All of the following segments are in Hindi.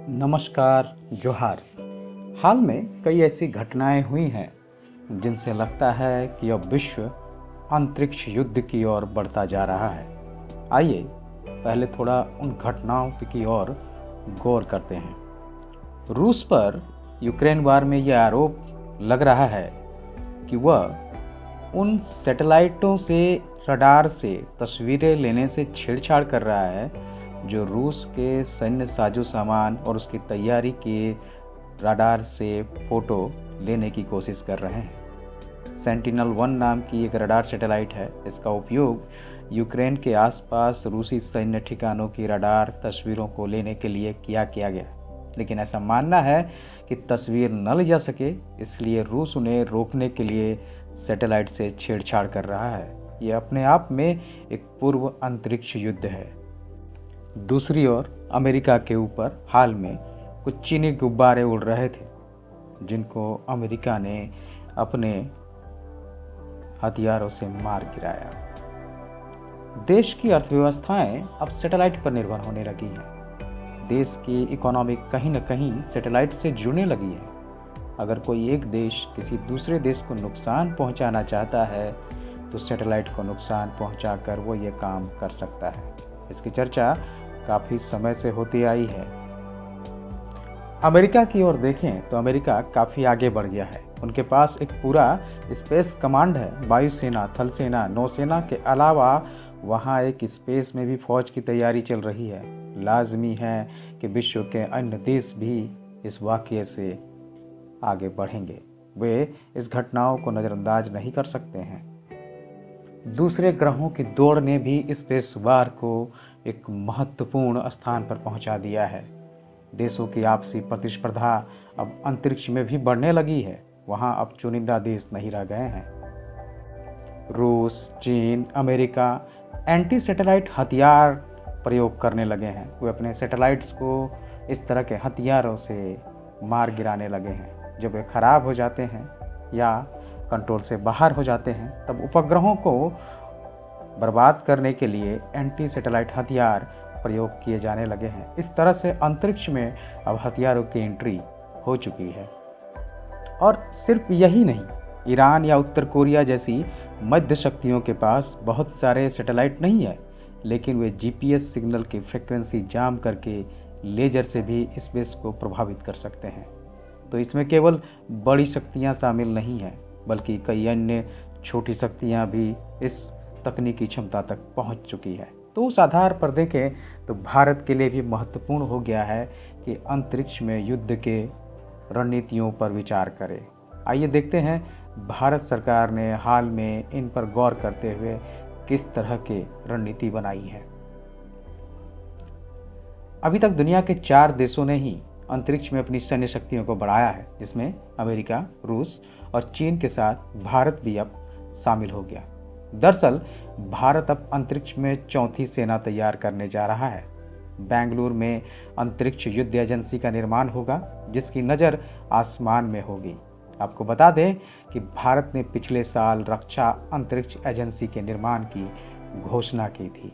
नमस्कार, जोहार। हाल में कई ऐसी घटनाएं हुई हैं जिनसे लगता है कि अब विश्व अंतरिक्ष युद्ध की ओर बढ़ता जा रहा है। आइए पहले थोड़ा उन घटनाओं की ओर गौर करते हैं। रूस पर यूक्रेन वार में यह आरोप लग रहा है कि वह उन सैटेलाइटों से रडार से तस्वीरें लेने से छेड़छाड़ कर रहा है जो रूस के सैन्य साजो सामान और उसकी तैयारी के रडार से फोटो लेने की कोशिश कर रहे हैं। सेंटिनल-1 नाम की एक रडार सैटेलाइट है। इसका उपयोग यूक्रेन के आसपास रूसी सैन्य ठिकानों की रडार तस्वीरों को लेने के लिए किया गया, लेकिन ऐसा मानना है कि तस्वीर न ली जा सके, इसलिए रूस उन्हें रोकने के लिए सैटेलाइट से छेड़छाड़ कर रहा है। यह अपने आप में एक पूर्व अंतरिक्ष युद्ध है। दूसरी ओर अमेरिका के ऊपर हाल में कुछ चीनी गुब्बारे उड़ रहे थे जिनको अमेरिका ने अपने हथियारों से मार गिराया। देश की अर्थव्यवस्थाएं अब सैटेलाइट पर निर्भर होने लगी हैं। देश की इकोनॉमी कहीं न कहीं सैटेलाइट से जुड़ने लगी है। अगर कोई एक देश किसी दूसरे देश को नुकसान पहुंचाना चाहता है तो सैटेलाइट को नुकसान पहुंचाकर वो ये काम कर सकता है। इसकी चर्चा काफ़ी समय से होती आई है। अमेरिका की ओर देखें तो अमेरिका काफ़ी आगे बढ़ गया है। उनके पास एक पूरा स्पेस कमांड है। वायुसेना, थल सेना, नौसेना के अलावा वहाँ एक स्पेस में भी फौज की तैयारी चल रही है। लाजमी है कि विश्व के अन्य देश भी इस वाक़ये से आगे बढ़ेंगे। वे इस घटनाओं को नज़रअंदाज नहीं कर सकते हैं। दूसरे ग्रहों की दौड़ ने भी स्पेस वार को एक महत्वपूर्ण स्थान पर पहुंचा दिया है। देशों की आपसी प्रतिस्पर्धा अब अंतरिक्ष में भी बढ़ने लगी है। वहां अब चुनिंदा देश नहीं रह गए हैं। रूस, चीन, अमेरिका एंटी सैटेलाइट हथियार प्रयोग करने लगे हैं। वे अपने सैटेलाइट्स को इस तरह के हथियारों से मार गिराने लगे हैं। जब वे खराब हो जाते हैं या कंट्रोल से बाहर हो जाते हैं तब उपग्रहों को बर्बाद करने के लिए एंटी सैटेलाइट हथियार प्रयोग किए जाने लगे हैं। इस तरह से अंतरिक्ष में अब हथियारों की एंट्री हो चुकी है। और सिर्फ यही नहीं, ईरान या उत्तर कोरिया जैसी मध्य शक्तियों के पास बहुत सारे सैटेलाइट नहीं है, लेकिन वे जीपीएस सिग्नल की फ्रीक्वेंसी जाम करके लेजर से भी स्पेस को प्रभावित कर सकते हैं। तो इसमें केवल बड़ी शक्तियां शामिल नहीं हैं, बल्कि कई अन्य छोटी शक्तियां भी इस तकनीकी क्षमता तक पहुंच चुकी है। तो उस आधार पर देखें तो भारत के लिए भी महत्वपूर्ण हो गया है कि अंतरिक्ष में युद्ध के रणनीतियों पर विचार करें। आइए देखते हैं भारत सरकार ने हाल में इन पर गौर करते हुए किस तरह की रणनीति बनाई है। अभी तक दुनिया के 4 देशों ने ही अंतरिक्ष में अपनी सैन्य शक्तियों को बढ़ाया है, जिसमें अमेरिका, रूस और चीन के साथ भारत भी अब शामिल हो गया। दरअसल भारत अब अंतरिक्ष में चौथी सेना तैयार करने जा रहा है। बेंगलुरु में अंतरिक्ष युद्ध एजेंसी का निर्माण होगा, जिसकी नज़र आसमान में होगी। आपको बता दें कि भारत ने पिछले साल रक्षा अंतरिक्ष एजेंसी के निर्माण की घोषणा की थी।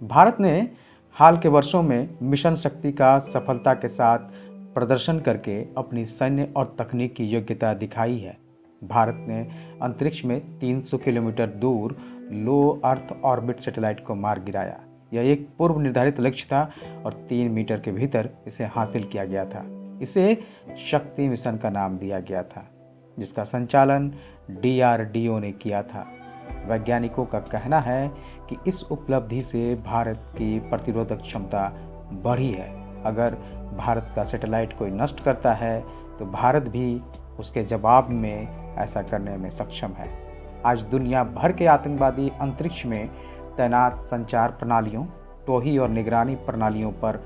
भारत ने हाल के वर्षों में मिशन शक्ति का सफलता के साथ प्रदर्शन करके अपनी सैन्य और तकनीकी योग्यता दिखाई है। भारत ने अंतरिक्ष में 300 किलोमीटर दूर लो अर्थ ऑर्बिट सैटेलाइट को मार गिराया। यह एक पूर्व निर्धारित लक्ष्य था और 3 मीटर के भीतर इसे हासिल किया गया था। इसे शक्ति मिशन का नाम दिया गया था, जिसका संचालन DRDO ने किया था। वैज्ञानिकों का कहना है कि इस उपलब्धि से भारत की प्रतिरोधक क्षमता बढ़ी है। अगर भारत का सैटेलाइट कोई नष्ट करता है तो भारत भी उसके जवाब में ऐसा करने में सक्षम है। आज दुनिया भर के आतंकवादी अंतरिक्ष में तैनात संचार प्रणालियों, टोही और निगरानी प्रणालियों पर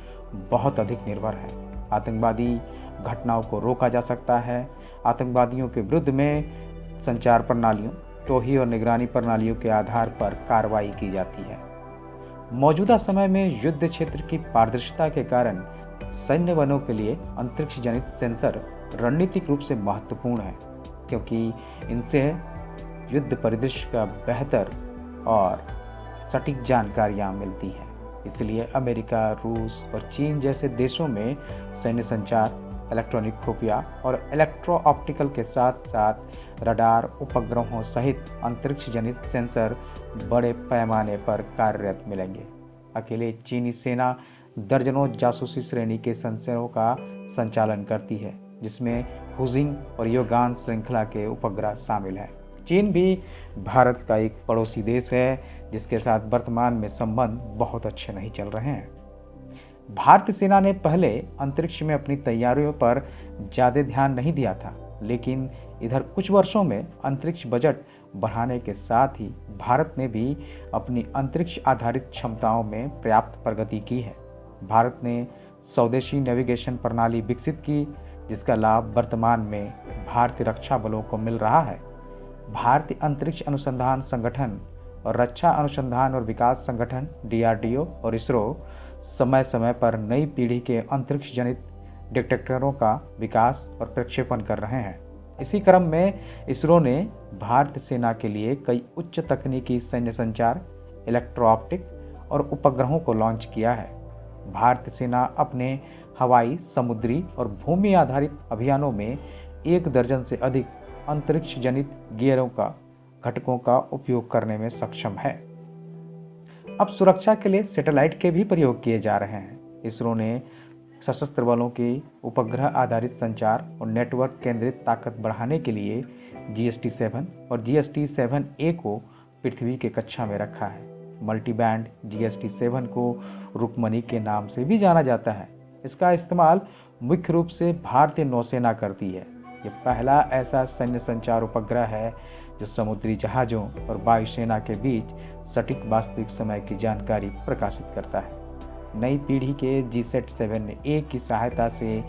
बहुत अधिक निर्भर है। आतंकवादी घटनाओं को रोका जा सकता है। आतंकवादियों के विरुद्ध में संचार प्रणालियों, टोही और निगरानी प्रणालियों के आधार पर कार्रवाई की जाती है। मौजूदा समय में युद्ध क्षेत्र की पारदर्शिता के कारण सैन्य बलों के लिए अंतरिक्ष जनित सेंसर रणनीतिक रूप से महत्वपूर्ण है, क्योंकि इनसे युद्ध परिदृश्य का बेहतर और सटीक जानकारियां मिलती हैं। इसलिए अमेरिका, रूस और चीन जैसे देशों में सैन्य संचार, इलेक्ट्रॉनिक खुफिया और इलेक्ट्रो ऑप्टिकल के साथ साथ रडार, उपग्रहों सहित अंतरिक्ष जनित सेंसर बड़े पैमाने पर कार्यरत मिलेंगे। अकेले चीनी सेना दर्जनों जासूसी श्रेणी के सेंसरों का संचालन करती है, जिसमें हुजिंग और योगान श्रृंखला के उपग्रह शामिल हैं। चीन भी भारत का एक पड़ोसी देश है, जिसके साथ वर्तमान में संबंध बहुत अच्छे नहीं चल रहे हैं। भारतीय सेना ने पहले अंतरिक्ष में अपनी तैयारियों पर ज़्यादा ध्यान नहीं दिया था, लेकिन इधर कुछ वर्षों में अंतरिक्ष बजट बढ़ाने के साथ ही भारत ने भी अपनी अंतरिक्ष आधारित क्षमताओं में पर्याप्त प्रगति की है। भारत ने स्वदेशी नेविगेशन प्रणाली विकसित की, जिसका लाभ वर्तमान में भारतीय रक्षा बलों को मिल रहा है। भारतीय अंतरिक्ष अनुसंधान संगठन और रक्षा अनुसंधान और विकास संगठन DRDO और इसरो समय समय पर नई पीढ़ी के अंतरिक्ष जनित डिटेक्टरों का विकास और प्रक्षेपण कर रहे हैं। इसी क्रम में इसरो ने भारतीय सेना के लिए कई उच्च तकनीकी सैन्य संचार, इलेक्ट्रो ऑप्टिक और उपग्रहों को लॉन्च किया है। भारतीय सेना अपने हवाई, समुद्री और भूमि आधारित अभियानों में 1 दर्जन से अधिक अंतरिक्ष जनित गियरों का घटकों का उपयोग करने में सक्षम है। अब सुरक्षा के लिए सैटेलाइट के भी प्रयोग किए जा रहे हैं। इसरो ने सशस्त्र बलों की उपग्रह आधारित संचार और नेटवर्क केंद्रित ताकत बढ़ाने के लिए GST-7 और GST-7A को पृथ्वी के कक्षा में रखा है। मल्टी बैंड GST-7 को रुक्मणी के नाम से भी जाना जाता है। इसका इस्तेमाल मुख्य रूप से भारतीय नौसेना करती है। यह पहला ऐसा सैन्य संचार उपग्रह है जो समुद्री जहाज़ों और वायुसेना के बीच सटीक वास्तविक समय की जानकारी प्रकाशित करता है। नई पीढ़ी के GSAT-7A की सहायता से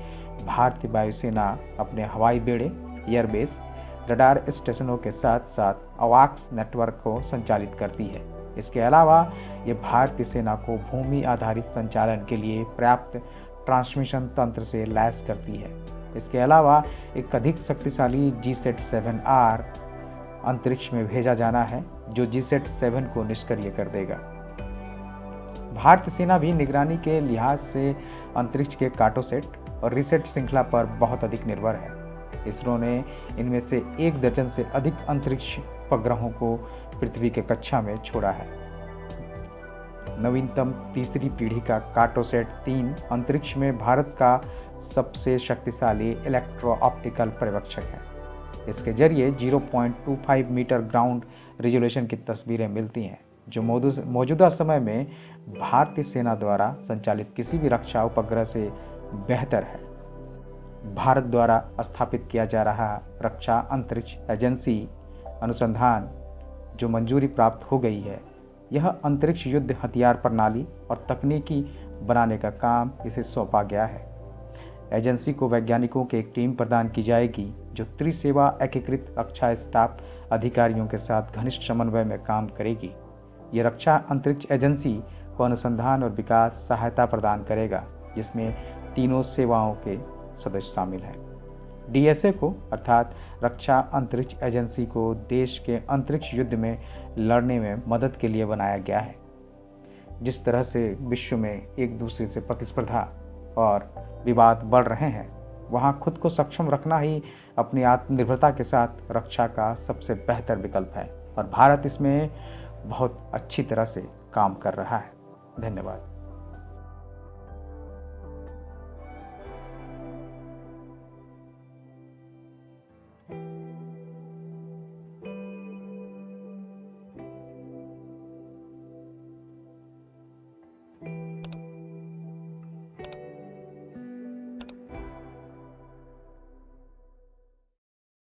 भारतीय वायुसेना अपने हवाई बेड़े, एयरबेस, रडार स्टेशनों के साथ साथ अवाक्स नेटवर्क को संचालित करती है। इसके अलावा ये भारतीय सेना को भूमि आधारित संचालन के लिए पर्याप्त ट्रांसमिशन तंत्र से लैस करती है। इसके अलावा एक अधिक शक्तिशाली GSAT-7R अंतरिक्ष में भेजा जाना है, जो GSAT-7 को निष्क्रिय कर देगा। भारतीय सेना भी निगरानी के लिहाज से अंतरिक्ष के कार्टोसैट और रिसेट श्रृंखला पर बहुत अधिक निर्भर है। इसरो ने इनमें से 1 दर्जन से अधिक अंतरिक्ष उपग्रहों को पृथ्वी के कक्षा में छोड़ा है। नवीनतम तीसरी पीढ़ी का कार्टोसैट 3 अंतरिक्ष में भारत का सबसे शक्तिशाली इलेक्ट्रो ऑप्टिकल पर्यवेक्षक है। इसके जरिए 0.25 मीटर ग्राउंड रिजोल्यूशन की तस्वीरें मिलती हैं, जो मौजूदा समय में भारतीय सेना द्वारा संचालित किसी भी रक्षा उपग्रह से बेहतर है। भारत द्वारा स्थापित किया जा रहा रक्षा अंतरिक्ष एजेंसी अनुसंधान जो मंजूरी प्राप्त हो गई है, यह अंतरिक्ष युद्ध हथियार प्रणाली और तकनीकी बनाने का काम इसे सौंपा गया है। एजेंसी को वैज्ञानिकों की एक टीम प्रदान की जाएगी जो त्रिसेवा एकीकृत रक्षा स्टाफ अधिकारियों के साथ घनिष्ठ समन्वय में काम करेगी। ये रक्षा अंतरिक्ष एजेंसी को अनुसंधान और विकास सहायता प्रदान करेगा, जिसमें तीनों सेवाओं के सदस्य शामिल हैं। DSA को अर्थात रक्षा अंतरिक्ष एजेंसी को देश के अंतरिक्ष युद्ध में लड़ने में मदद के लिए बनाया गया है। जिस तरह से विश्व में एक दूसरे से प्रतिस्पर्धा और विवाद बढ़ रहे हैं, वहाँ खुद को सक्षम रखना ही अपनी आत्मनिर्भरता के साथ रक्षा का सबसे बेहतर विकल्प है और भारत इसमें बहुत अच्छी तरह से काम कर रहा है। धन्यवाद।